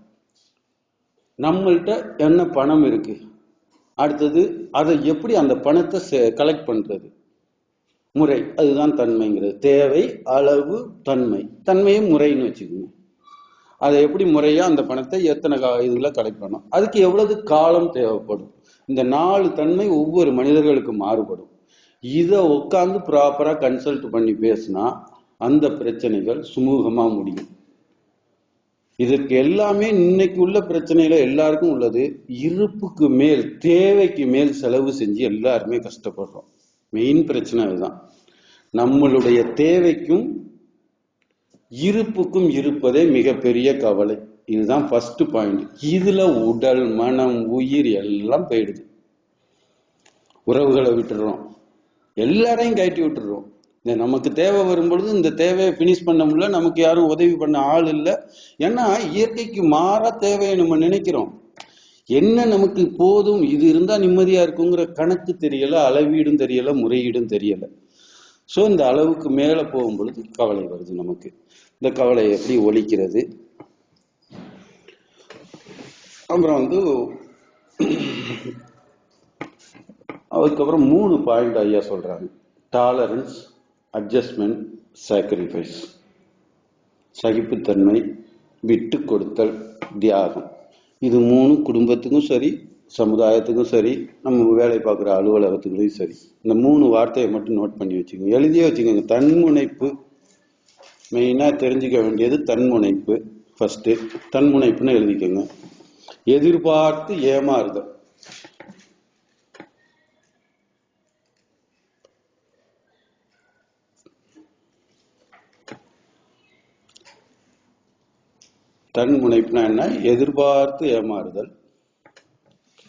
A: நம்மள்கிட்ட என்ன பணம் இருக்கு, அடுத்தது அதை எப்படி அந்த பணத்தை கலெக்ட் பண்றது, முறை, அதுதான் தன்மைங்கிறது. தேவை, அளவு, தன்மை. தன்மையும் முறைன்னு வச்சுக்கோங்க. அதை எப்படி முறையா அந்த பணத்தை எத்தனை இதுல கலெக்ட் பண்ணும், அதுக்கு எவ்வளவு காலம் தேவைப்படும். இந்த 4 தன்மை ஒவ்வொரு மனிதர்களுக்கு மாறுபடும். இதை உட்காந்து ப்ராப்பரா கன்சல்ட் பண்ணி பேசினா அந்த பிரச்சனைகள் சுமூகமா முடியும். இதற்கு எல்லாமே இன்னைக்கு உள்ள பிரச்சனையில எல்லாருக்கும் உள்ளது, இருப்புக்கு மேல், தேவைக்கு மேல் செலவு செஞ்சு எல்லாருமே கஷ்டப்படுறோம். மெயின் பிரச்சனை அதுதான். நம்மளுடைய தேவைக்கும் இருப்புக்கும் இருப்பதே மிகப்பெரிய கவலை. இதுதான் ஃபர்ஸ்ட் பாயிண்ட். இதுல உடல், மனம், உயிர் எல்லாம் போயிடுது. உறவுகளை விட்டுறோம், எல்லாரையும் கட்டி விட்டுறோம். நமக்கு தேவை வரும் பொழுது இந்த தேவையை பினிஷ் பண்ண முடியல, நமக்கு யாரும் உதவி பண்ண ஆள் இல்லை. ஏன்னா இயற்கைக்கு மாறா தேவையை நம்ம நினைக்கிறோம். என்ன நமக்கு போதும், இது இருந்தா நிம்மதியா இருக்குங்கிற கணக்கு தெரியல, அளவீடும் தெரியல, முறையீடும் தெரியல. சோ இந்த அளவுக்கு மேல போகும் பொழுது கவலை வருது நமக்கு. இந்த கவலையை எப்படி ஒழிக்கிறது? அப்புறம் அதுக்கப்புறம் 3 பாயிண்ட் ஐயா சொல்றாங்க. Tolerance, adjustment, sacrifice. சகிப்புத்தன்மை, விட்டு கொடுத்தல், தியாகம். இது 3 குடும்பத்துக்கும் சரி, சமுதாயத்துக்கும் சரி, நம்ம வேலை பார்க்குற அலுவலகத்துக்கும் சரி. இந்த 3 வார்த்தையை மட்டும் நோட் பண்ணி வச்சுக்கோங்க, எழுதியே வச்சுக்கோங்க. தன்முனைப்பு, மெயினா தெரிஞ்சுக்க வேண்டியது தன்முனைப்பு. ஃபர்ஸ்ட் தன்முனைப்புன்னு எழுதிக்கோங்க. எதிர்பார்த்து ஏமாறுதல். தன்முனைப்புனா என்ன? எதிர்பார்த்து ஏமாறுதல்,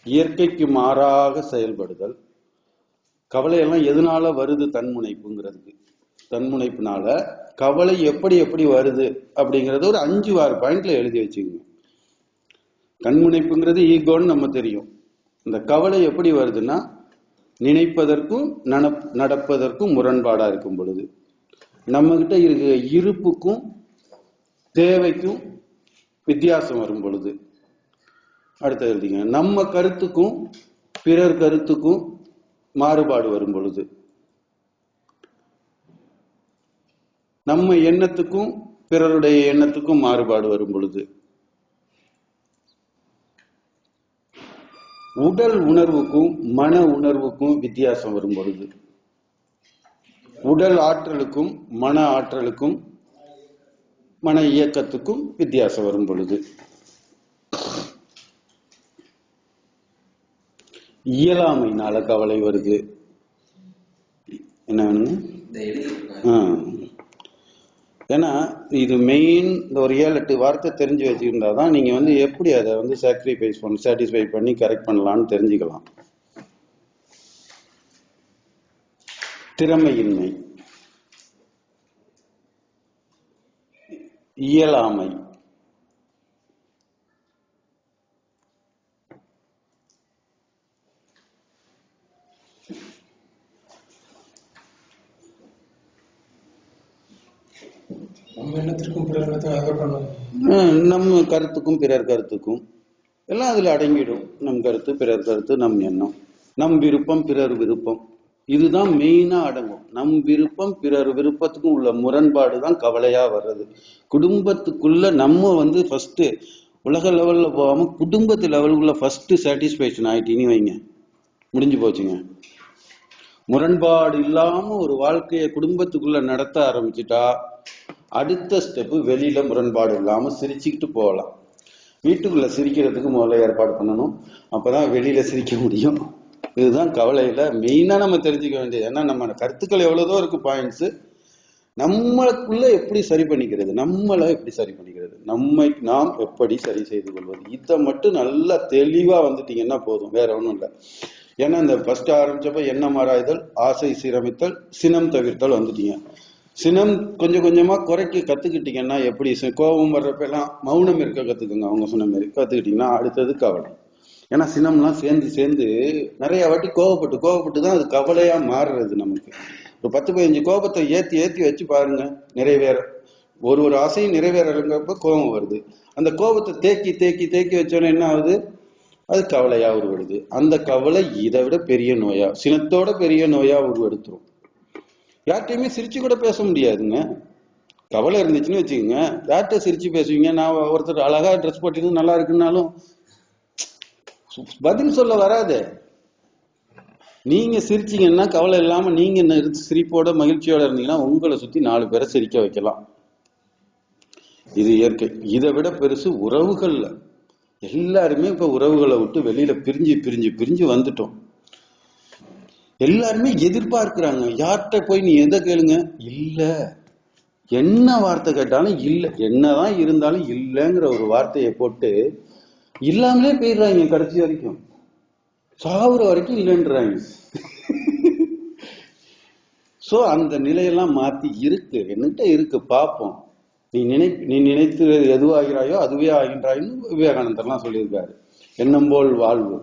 A: இயற்கைக்கு மாறாக செயல்படுதல். கவலையெல்லாம் எதனால வருது? தன்முனைப்புங்கிறதுக்கு. தன்முனைப்புனால கவலை எப்படி எப்படி வருது அப்படிங்கறது ஒரு 5-6 பாயிண்ட்ல எழுதி வச்சுக்கோங்க. தன்முனைப்புங்கிறது ஈகோன்னு நம்ம தெரியும். இந்த கவலை எப்படி வருதுன்னா, நினைப்பதற்கும் நடப்பதற்கும் முரண்பாடா இருக்கும் பொழுது, நம்ம கிட்ட இருக்கிற இருப்புக்கும் தேவைக்கும் வித்தியாசம் வரும் பொழுது, அடுத்த எழுதிங்க, நம்ம கருத்துக்கும் பிறர் கருத்துக்கும் மாறுபாடு வரும் பொழுது, நம்ம எண்ணத்துக்கும் பிறருடைய எண்ணத்துக்கும் மாறுபாடு வரும் பொழுது, உடல் உணர்வுக்கும் மன உணர்வுக்கும் வித்தியாசம் வரும் பொழுது, உடல் ஆற்றலுக்கும் மன ஆற்றலுக்கும் மன இயக்கத்துக்கும் வித்தியாசம் வரும் பொழுது, இயலாமையினால கவலை வருது. என்ன வேணுங்க? ஏன்னா இது மெயின் ஒரு 7-8 வார்த்தை தெரிஞ்சு வச்சுருந்தா தான் நீங்க வந்து எப்படி அதை வந்து சாட்டிஸ்ஃபை பண்ணி கரெக்ட் பண்ணலாம்னு தெரிஞ்சுக்கலாம். திறமையின்மை, இயலாமை, நம்ம கருத்துக்கும் பிறர் கருத்துக்கும் எல்லாம் அதுல அடங்கிடும். நம் கருத்து, பிறர் கருத்து, நம் எண்ணம், நம் விருப்பம், பிறர் விருப்பம், இதுதான் மெயினா அடங்கும். நம் விருப்பம் பிறர் விருப்பத்துக்கும் உள்ள முரண்பாடு தான் கவலையா வர்றது. குடும்பத்துக்குள்ள நம்ம வந்து ஃபர்ஸ்ட் உலக லெவல்ல போகாம குடும்பத்து லெவலுக்குள்ள ஃபர்ஸ்ட் சாட்டிஸ்பேக்ஷன் ஆயிட்டீங்கன்னு வைங்க, முடிஞ்சு போச்சுங்க. முரண்பாடு இல்லாம ஒரு வாழ்க்கையை குடும்பத்துக்குள்ள நடத்த ஆரம்பிச்சுட்டா அடுத்த ஸ்டெப்பு வெளியில முரண்பாடு இல்லாம சிரிச்சுக்கிட்டு போகலாம். வீட்டுக்குள்ள சிரிக்கிறதுக்கு முதல்ல ஏற்பாடு பண்ணணும், அப்பதான் வெளியில சிரிக்க முடியும். இதுதான் கவலையில மெயினா நம்ம தெரிஞ்சுக்க வேண்டியது. ஏன்னா நம்ம கருத்துக்கள் எவ்வளவுதோ இருக்கு பாயிண்ட்ஸ், நம்மளுக்குள்ள எப்படி சரி பண்ணிக்கிறது, நம்மளை எப்படி சரி பண்ணிக்கிறது, நம்மை நாம் எப்படி சரி செய்து கொள்வது, இதை மட்டும் நல்லா தெளிவா வந்துட்டீங்கன்னா போதும், வேற ஒண்ணும் இல்லை. ஏன்னா இந்த ஃபர்ஸ்ட் ஆரம்பிச்சப்ப எண்ணம் ஆராய்தல், ஆசை சீரமைத்தல், சினம் தவிர்த்தல் வந்துட்டீங்க. சினம் கொஞ்சம் கொஞ்சமா குறைக்க கத்துக்கிட்டீங்கன்னா எப்படி, கோபம் வர்றப்ப எல்லாம் மௌனம் இருக்க கத்துக்குங்க. அவங்க சொன்ன மாதிரி கத்துக்கிட்டீங்கன்னா அடுத்தது கவலை. ஏன்னா சினம்லாம் சேர்ந்து சேர்ந்து நிறைய வாட்டி கோபப்பட்டு தான் அது கவலையா மாறுறது. நமக்கு ஒரு 10-15 கோபத்தை ஏத்தி ஏத்தி வச்சு பாருங்க, நிறைவேற ஒரு ஆசையும் நிறைவேறப்ப கோபம் வருது. அந்த கோபத்தை தேக்கி தேக்கி தேக்கி வச்சோன்னா என்ன ஆகுது, அது கவலையா உருவெடுது. அந்த கவலை இதை விட பெரிய நோயா, சினத்தோட பெரிய நோயா உருவெடுத்துரும். யார்கிட்டயுமே சிரிச்சு கூட பேச முடியாதுங்க. கவலை இருந்துச்சுன்னு வச்சுக்கோங்க, யார்கிட்ட சிரிச்சு பேசுவீங்க? நான் ஒருத்தர் அழகா ட்ரெஸ் போட்டு நல்லா இருக்குன்னாலும் பதில் சொல்ல வராது. நீங்க சிரிச்சீங்கன்னா, கவலை இல்லாம நீங்க சிரிப்போட மகிழ்ச்சியோட இருந்தீங்கன்னா உங்களை சுத்தி 4 பேரை சிரிக்க வைக்கலாம். இது இயற்கை. இதை விட பெருசு உறவுகள்ல. எல்லாருமே இப்ப உறவுகளை விட்டு வெளியில பிரிஞ்சு பிரிஞ்சு பிரிஞ்சு வந்துட்டோம். எல்லாருமே எதிர்பார்க்கிறாங்க. யார்கிட்ட போய் நீ எதை கேளுங்க, இல்ல என்ன வார்த்தை கேட்டாலும் இல்ல, என்னதான் இருந்தாலும் இல்லைங்கிற ஒரு வார்த்தையை போட்டு இல்லாமலே போயிடுறாங்க. கடைசி வரைக்கும் சாவுற வரைக்கும் இல்லைன்றாங்க. சோ அந்த நிலையெல்லாம் மாத்தி இருக்கு, என்கிட்ட இருக்கு, பார்ப்போம். நீ நினைத்து எதுவாகிறாயோ அதுவே ஆகின்றாயின்னு விவேகானந்தர்லாம் சொல்லியிருக்காரு. எண்ணம் போல் வாழ்வு.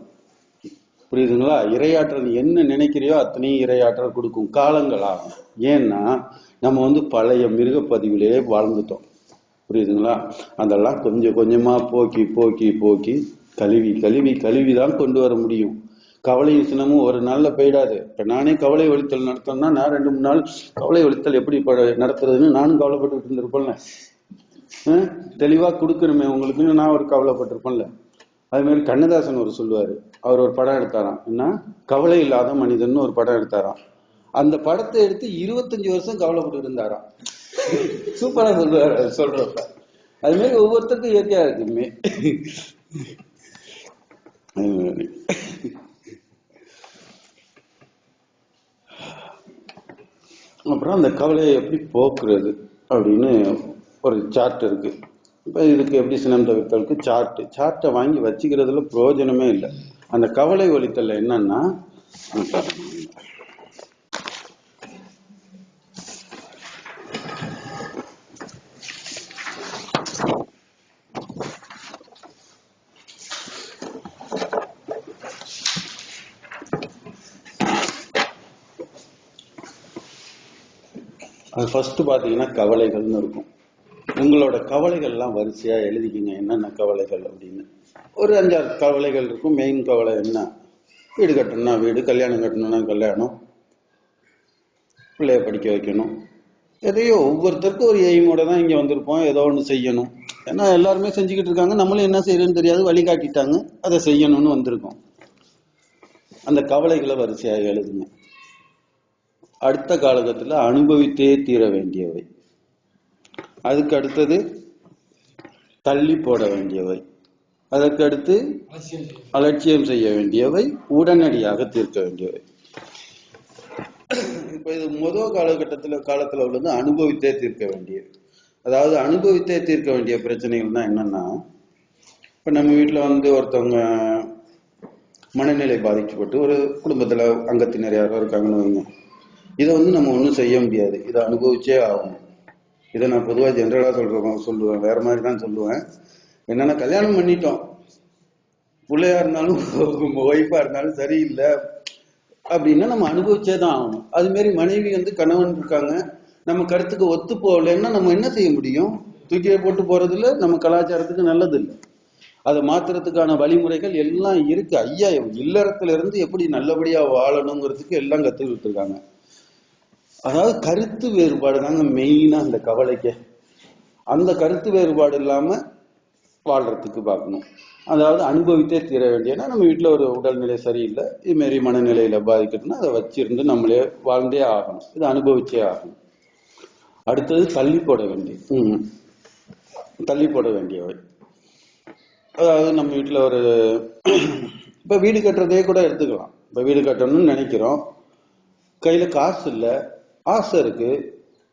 A: புரியுதுங்களா? இரையாற்றல் நீ என்ன நினைக்கிறியோ அத்தனையும் இரையாற்றல் கொடுக்கும். காலங்கள் ஆகும். ஏன்னா நம்ம வந்து பழைய மிருகப்பதிவிலேயே வாழ்ந்துட்டோம். புரியுதுங்களா? அதெல்லாம் கொஞ்சம் கொஞ்சமா போக்கி போக்கி போக்கி கழுவி கழுவி கழுவிதான் கொண்டு வர முடியும். கவலையும் சினமும் ஒரு நாள்ல போயிடாது. இப்ப நானே கவலை ஒழித்தல் நடத்தணும்னா நான் 2-3 நாள் கவலை ஒழித்தல் எப்படி நடத்துறதுன்னு நானும் கவலைப்பட்டு இருந்திருப்பேன்ல. தெளிவா கொடுக்கணுமே உங்களுக்குன்னு நான் ஒரு கவலைப்பட்டிருப்பேன்ல. அது மாதிரி கண்ணதாசன் ஒரு சொல்லுவாரு, அவர் ஒரு படம் எடுத்தாராம். என்ன, கவலை இல்லாத மனிதன் ஒரு படம் எடுத்தாராம். அந்த படத்தை எடுத்து 25 வருஷம் கவலைப்பட்டு இருந்தாராம். சூப்பரா சொல்லுவாரு சொல்றப்ப. அது மாதிரி ஒவ்வொருத்தருக்கும் இயற்கையா இருக்குமே. அப்புறம் அந்த கவலையை எப்படி போக்குறது அப்படின்னு ஒரு சார்ட் இருக்கு. இப்ப இதுக்கு எப்படி சினம் தவிர்த்தலுக்கு சார்ட்டை வாங்கி வச்சுக்கிறதுல பிரயோஜனமே இல்லை. அந்த கவலை ஒழித்தல் என்னன்னா, அது ஃபர்ஸ்ட் பாத்தீங்கன்னா கவலைகள்னு இருக்கும். உங்களோட கவலைகள் எல்லாம் வரிசையா எழுதிக்கிங்க, என்னென்ன கவலைகள் அப்படின்னு. ஒரு 5-6 கவலைகள் இருக்கும். மெயின் கவலை என்ன, வீடு கட்டணும்னா வீடு, கல்யாணம் கட்டணும்னா கல்யாணம், பிள்ளைய படிக்க வைக்கணும். எதையோ ஒவ்வொருத்தருக்கும் ஒரு எய்மோட தான் இங்க வந்திருப்போம், ஏதோ ஒண்ணு செய்யணும். ஏன்னா எல்லாருமே செஞ்சுக்கிட்டு இருக்காங்க, நம்மளும் என்ன செய்யறதுன்னு தெரியாது, வழிகாட்டிட்டாங்க, அதை செய்யணும்னு வந்திருக்கோம். அந்த கவலைகளை வரிசையா எழுதுங்க. அடுத்த காலகட்டத்தில் அனுபவித்தே தீர வேண்டியவை, அதுக்கு அடுத்தது தள்ளி போட வேண்டியவை, அதற்கு அடுத்து அலட்சியம் செய்ய வேண்டியவை, உடனடியாக தீர்க்க வேண்டியவை. இப்ப இது முதல் காலத்துல உள்ளது அனுபவித்தே தீர்க்க வேண்டியது. அதாவது அனுபவித்தே தீர்க்க வேண்டிய பிரச்சனைகள் தான் என்னன்னா, இப்ப நம்ம வீட்டுல ஒருத்தவங்க மனநிலை பாதிக்கப்பட்டு ஒரு குடும்பத்துல அங்கத்தினர் யாரோ இருக்காங்கன்னு வைங்க. இதை நம்ம ஒன்றும் செய்ய முடியாது, இதை அனுபவிச்சே ஆகணும். இதை நான் பொதுவாக ஜென்ரலா சொல்லுவேன், வேற மாதிரி தான் சொல்லுவேன். என்னன்னா, கல்யாணம் பண்ணிட்டோம், பிள்ளையா இருந்தாலும் ஒய்ஃபா இருந்தாலும் சரியில்லை அப்படின்னா நம்ம அனுபவிச்சே தான் ஆகணும். அது மாதிரி மனைவி கணவன் இருக்காங்க, நம்ம கருத்துக்கு ஒத்து போகலைன்னா நம்ம என்ன செய்ய முடியும்? தூக்கியே போட்டு போறதுல நம்ம கலாச்சாரத்துக்கு நல்லது இல்லை. அதை மாத்துறதுக்கான வழிமுறைகள் எல்லாம் இருக்கு. ஐயா இல்லறத்துல இருந்து எப்படி நல்லபடியா வாழணுங்கிறதுக்கு எல்லாம் கத்துக்கிட்டு இருக்காங்க. அதாவது கருத்து வேறுபாடு தாங்க மெயினா அந்த கவலைக்கு. அந்த கருத்து வேறுபாடு இல்லாம வாழ்றதுக்கு பார்க்கணும். அதாவது அனுபவித்தே தீர வேண்டியனா, நம்ம வீட்டுல ஒரு உடல்நிலை சரியில்லை, இது மாரி மனநிலையில பாதிக்கிறதுனா அதை வச்சிருந்து நம்மளே வாழ்ந்தே ஆகணும். இது அனுபவிச்சே ஆகணும். அடுத்தது தள்ளி போட வேண்டியவை. அதாவது நம்ம வீட்டுல ஒரு இப்ப வீடு கட்டுறதே கூட எடுத்துக்கலாம். இப்ப வீடு கட்டணும்னு நினைக்கிறோம், கையில காசு இல்லை, ஆசை இருக்கு,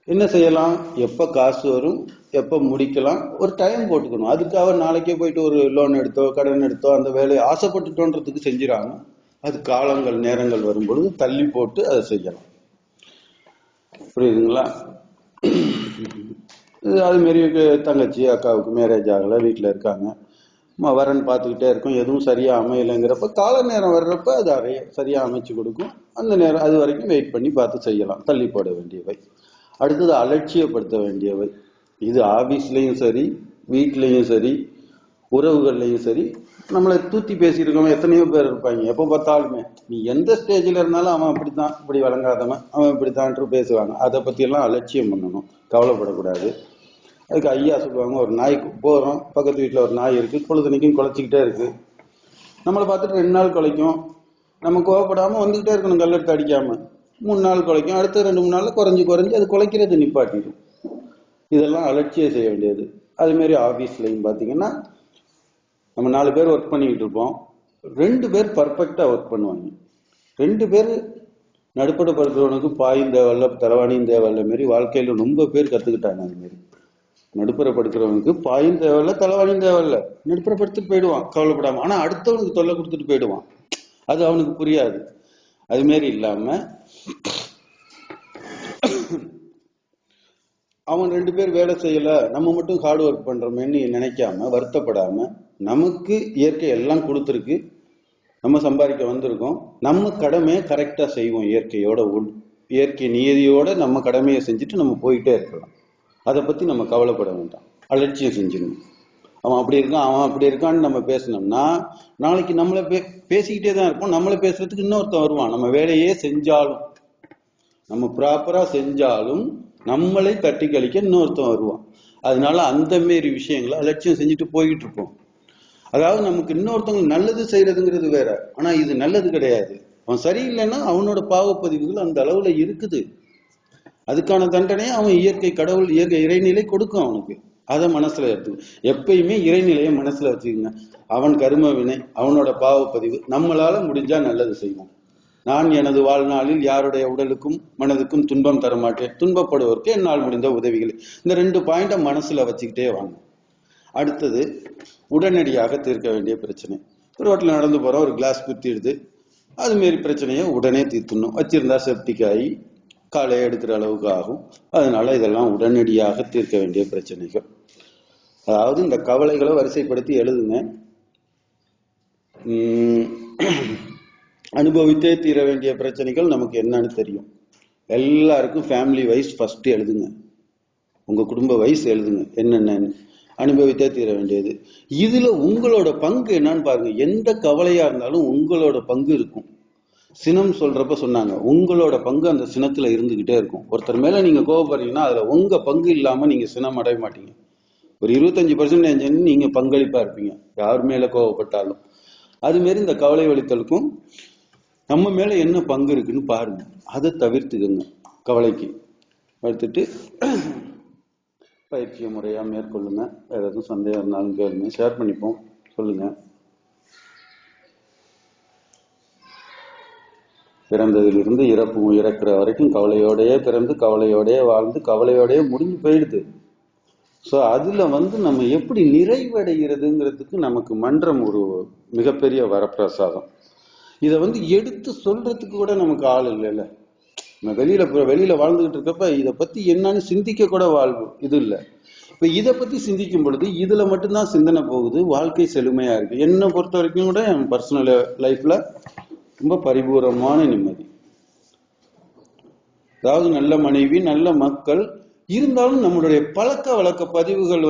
A: என்ன செய்யலாம்? எப்ப காசு வரும், எப்ப முடிக்கலாம், ஒரு டைம் போட்டுக்கணும். அதுக்காக நாளைக்கே போயிட்டு ஒரு லோன் எடுத்தோ கடன் எடுத்தோ அந்த வேலையை ஆசைப்பட்டுட்டோன்றதுக்கு செஞ்சிடாம, அது காலங்கள் நேரங்கள் வரும்பொழுது தள்ளி போட்டு அதை செய்யலாம். புரியுதுங்களா? அது மாரி தங்கச்சி அக்காவுக்கு மேரேஜ் ஆகலை, வீட்டில் இருக்காங்க, வரன் பார்த்துக்கிட்டே இருக்கும், எதுவும் சரியா அமையலைங்கிறப்ப கால நேரம் வர்றப்ப அது சரியா அமைச்சு கொடுக்கும். அந்த நேரம் அது வரைக்கும் வெயிட் பண்ணி பார்த்து செய்யலாம். தள்ளி போட வேண்டியவை. அடுத்தது அலட்சியப்படுத்த வேண்டியவை. இது ஆபீஸ்லயும் சரி, வீட்லயும் சரி, உறவுகள்லையும் சரி, நம்மளை தூத்தி பேசியிருக்கவங்க எத்தனையோ பேர் இருப்பாங்க. எப்போ பார்த்தாலுமே நீ எந்த ஸ்டேஜில் இருந்தாலும் அவன் அப்படித்தான், இப்படி வழங்காதவன், அவன் இப்படித்தான் பேசுவாங்க. அதை பத்தி எல்லாம் அலட்சியம் பண்ணணும், கவலைப்படக்கூடாது. அதுக்கு ஐயா சொல்லுவாங்க, ஒரு நாய்க்கு போறோம், பக்கத்து வீட்டுல ஒரு நாய் இருக்கு, பொழுதுனைக்கும் குலைச்சிக்கிட்டே இருக்கு. நம்மளை பார்த்துட்டு 2 நாள் குலைக்கும், நம்ம கோவப்படாம வந்துகிட்டே இருக்கணும், கல்லெடுத்து அடிக்காம. 3 நாள் குலைக்கும், அடுத்த 2-3 நாள்ல குறைஞ்சு அது குலைக்கிறது நிப்பாட்டிடும். இதெல்லாம் அலட்சியம் செய்ய வேண்டியது. அது மாதிரி ஆபீஸ்லயும் பாத்தீங்கன்னா, நம்ம 4 பேர் ஒர்க் பண்ணிக்கிட்டு இருப்போம், 2 பேர் பர்ஃபெக்டா ஒர்க் பண்ணுவாங்க. 2 பேர் நடுப்படப்படுத்துறவனுக்கு பாயும் தேவையில்ல, தலைவாணியும் தேவையில்ல மாரி வாழ்க்கையில ரொம்ப பேர் கத்துக்கிட்டாங்க. அது மாதிரி நடுப்புறப்படுத்துறவனுக்கு பாயும் தேவையில்ல, தலைவாணியும் தேவையில்ல, நடுப்புறப்படுத்திட்டு போயிடுவான் கவலைப்படாம. ஆனா அடுத்தவனுக்கு தொல்லை கொடுத்துட்டு போயிடுவான், அது அவனுக்கு புரியாது. அது மாதிரி இல்லாம அவன் 2 பேர் வேலை செய்யல, நம்ம மட்டும் ஹார்ட் ஒர்க் பண்றோமேன்னு நினைக்காம வருத்தப்படாம, நமக்கு இயற்கை எல்லாம் கொடுத்துருக்கு, நம்ம சம்பாதிக்க வந்திருக்கோம், நம்ம கடமையை கரெக்டா செய்வோம், இயற்கை நியதியோட நம்ம கடமையை செஞ்சுட்டு நம்ம போயிட்டே இருக்கலாம். அதை பத்தி நம்ம கவலைப்பட வேண்டாம், அலட்சியம் செஞ்சிடணும். அவன் அப்படி இருக்கான், அவன் அப்படி இருக்கான்னு நம்ம பேசணும்னா நாளைக்கு நம்மளை பேசிக்கிட்டே தான் இருப்போம். நம்மளை பேசுறதுக்கு இன்னொருத்தன் வருவான். நம்ம வேலையே செஞ்சாலும், நம்ம ப்ராப்பரா செஞ்சாலும் நம்மளை தட்டி கழிக்க இன்னொருத்தன் வருவான். அதனால அந்த மாரி விஷயங்களை அலட்சியம் செஞ்சுட்டு போய்கிட்டு இருப்போம். அதாவது நமக்கு இன்னொருத்தவங்க நல்லது செய்யறதுங்கிறது வேற, ஆனா இது நல்லது கிடையாது. அவன் சரியில்லைன்னா அவனோட பாவப்பதிவுகள் அந்த அளவுல இருக்குது, அதுக்கான தண்டனையை அவன் இயற்கை கடவுள் இறைநிலை கொடுக்கும் அவனுக்கு. அதை மனசுல எடுத்து எப்பயுமே இறைநிலையை மனசுல வச்சுக்கோங்க. அவன் கரும வினை, அவனோட பாவப்பதிவு. நம்மளால முடிஞ்சா நல்லது செய்வோம். நான் எனது வாழ்நாளில் யாருடைய உடலுக்கும் மனதுக்கும் துன்பம் தர மாட்டேன், துன்பப்படுவதற்கு என்னால் முடிந்த உதவிகள். இந்த 2 பாயிண்ட மனசுல வச்சுக்கிட்டே வாங்க. அடுத்தது உடனடியாக தீர்க்க வேண்டிய பிரச்சனை. ரோட்ல நடந்து போறோம், ஒரு கிளாஸ் குத்திடுது, அது மாரி பிரச்சனையை உடனே தீர்த்துணும். வச்சிருந்தா செப்டிக் ஆகி காலை எடுக்கிற அளவுக்கு ஆகும். அதனால இதெல்லாம் உடனடியாக தீர்க்க வேண்டிய பிரச்சனைகள். அதாவது இந்த கவலைகளை வரிசைப்படுத்தி எழுதுங்க. அனுபவித்தே தீர வேண்டிய பிரச்சனைகள் நமக்கு என்னன்னு தெரியும். எல்லாருக்கும் ஃபேமிலி வைஸ் ஃபர்ஸ்ட் எழுதுங்க, உங்க குடும்ப வைஸ் எழுதுங்க என்னென்னு. அனுபவித்தே தீர வேண்டியது. இதுல உங்களோட பங்கு என்னன்னு பாருங்க. எந்த கவலையா இருந்தாலும் உங்களோட பங்கு இருக்கும். சினம் சொல்றப்ப சொன்னாங்க, உங்களோட பங்கு அந்த சினத்துல இருந்துகிட்டே இருக்கும். ஒருத்தர் மேல நீங்க கோவப்படுறீங்கன்னா அதுல உங்க பங்கு இல்லாம நீங்க சினம் அடைய மாட்டீங்க. ஒரு 25% நீங்க பங்களிப்பா இருப்பீங்க யார் மேல கோவப்பட்டாலும். அது மாரி இந்த கவலை வலித்தலுக்கும் நம்ம மேல என்ன பங்கு இருக்குன்னு பாருங்க, அதை தவிர்த்துக்குங்க கவலைக்கு. எடுத்துட்டு பயிற்சியை முறையா மேற்கொள்ளுங்க. வேற எதுவும் சந்தேகம் இருந்தாலும் கேளுங்க, ஷேர் பண்ணிப்போம், சொல்லுங்க. பிறந்ததிலிருந்து இறக்கிற வரைக்கும் கவலையோடயே பிறந்து கவலையோடயே வாழ்ந்து கவலையோடயே முடிஞ்சு போயிடுது. சோ அதுல நம்ம எப்படி நிறைவடைகிறதுங்கிறதுக்கு நமக்கு மன்றம் ஒரு மிகப்பெரிய வரப்பிரசாதம். இத எடுத்து சொல்றதுக்கு கூட நமக்கு ஆள் இல்லைல்ல. வெளியில வாழ்ந்துகிட்டு இருக்கப்ப இத பத்தி என்னன்னு சிந்திக்க கூட வாழ்வு இது இல்ல. இப்ப இத பத்தி சிந்திக்கும் பொழுது இதுல மட்டும்தான் சிந்தனை போகுது, வாழ்க்கை செழுமையா இருக்கு. என்னை பொறுத்த வரைக்கும் கூட என் பர்சனல் லைஃப்ல ரொம்ப பரிபூர்ணமான நிம்மதி. அதாவது நல்ல மனைவி, நல்ல மக்கள் இருந்தாலும் நம்மளுடைய பழக்க வழக்க பதிவுகள்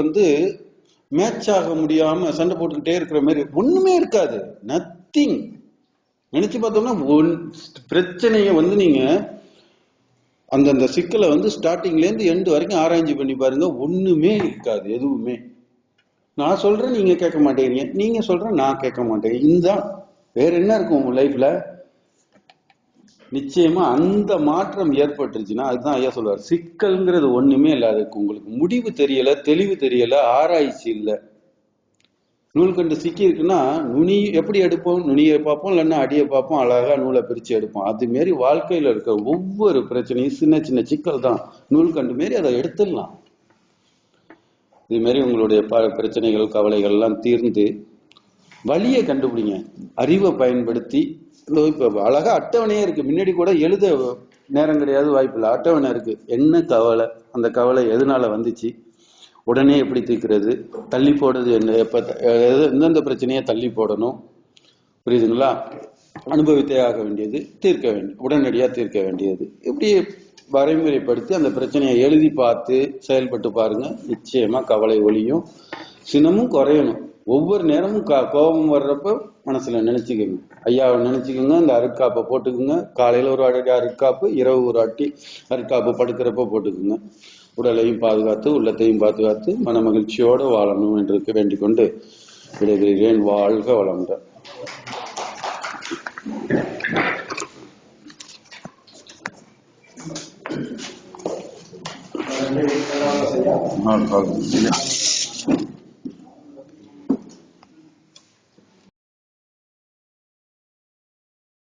A: மேட்ச் ஆக முடியாம சண்டை போட்டுக்கிட்டே இருக்கிற மாதிரி ஒண்ணுமே இருக்காது. நத்திங். நினைச்சு பார்த்தோம்னா பிரச்சனைய நீங்க அந்தந்த சிக்கலை ஸ்டார்டிங்ல இருந்து எண்டு வரைக்கும் ஆராய்ச்சி பண்ணி பாருங்க, ஒண்ணுமே இருக்காது எதுவுமே. நான் சொல்றேன் நீங்க கேட்க மாட்டேங்கிறீங்க, நீங்க சொல்றேன் நான் கேட்க மாட்டேங்க. இதுதான் வேற என்ன இருக்கும் உங்க லைஃப்ல? நிச்சயமா அந்த மாற்றம் ஏற்பட்டுருச்சுன்னா அதுதான் ஐயா சொல்லுவார், சிக்கல்ங்கிறது ஒண்ணுமே இல்லாத இருக்கு. உங்களுக்கு முடிவு தெரியல, தெளிவு தெரியல, ஆராய்ச்சி இல்லை. நூல் கண்டு சிக்கி இருக்குன்னா நுனி எப்படி எடுப்போம்? நுனியை பார்ப்போம், இல்லைன்னா அடியை பார்ப்போம், அழகா நூலை பிரிச்சு எடுப்போம். அது மாரி வாழ்க்கையில இருக்க ஒவ்வொரு பிரச்சனையும் சின்ன சின்ன சிக்கல் தான். நூல் கண்டு மாரி அதை எடுத்துடலாம். இது மாதிரி உங்களுடைய பிரச்சனைகள், கவலைகள் எல்லாம் தீர்ந்து வழியை கண்டுபிடிங்க. அறிவை பயன்படுத்தி இப்ப அழகா அட்டவணையே இருக்கு, முன்னாடி கூட எழுத நேரம் கிடையாது, வாய்ப்பு இல்லை. அட்டவணை இருக்கு. என்ன கவலை, அந்த கவலை எதனால வந்துச்சு, உடனே எப்படி தீர்க்கிறது, தள்ளி போடுறது என்ன, எப்ப எந்தெந்த பிரச்சனையை தள்ளி போடணும், புரியுதுங்களா? அனுபவித்தே ஆக வேண்டியது, தீர்க்க வேண்டியது, உடனடியா தீர்க்க வேண்டியது, இப்படி வரைமுறைப்படுத்தி அந்த பிரச்சனையை எழுதி பார்த்து செயல்பட்டு பாருங்க. நிச்சயமா கவலை ஒளியும், சினமும் குறையணும். ஒவ்வொரு நேரமும் கோபம் வர்றப்ப மனசுல நினைச்சுக்கோங்க, ஐயாவை நினைச்சுக்கோங்க, இந்த அருட்காப்பை போட்டுக்குங்க. காலையில ஒரு அடி அருட்காப்பு, இரவு ஒரு அட்டி அருட்காப்பு படுக்கிறப்ப போட்டுக்குங்க. உடலையும் பாதுகாத்து உள்ளத்தையும் பாதுகாத்து மன மகிழ்ச்சியோடு வாழணும் என்று வேண்டிக் கொண்டு விடைபெறுகிறேன். வாழ்க வளமுடன்.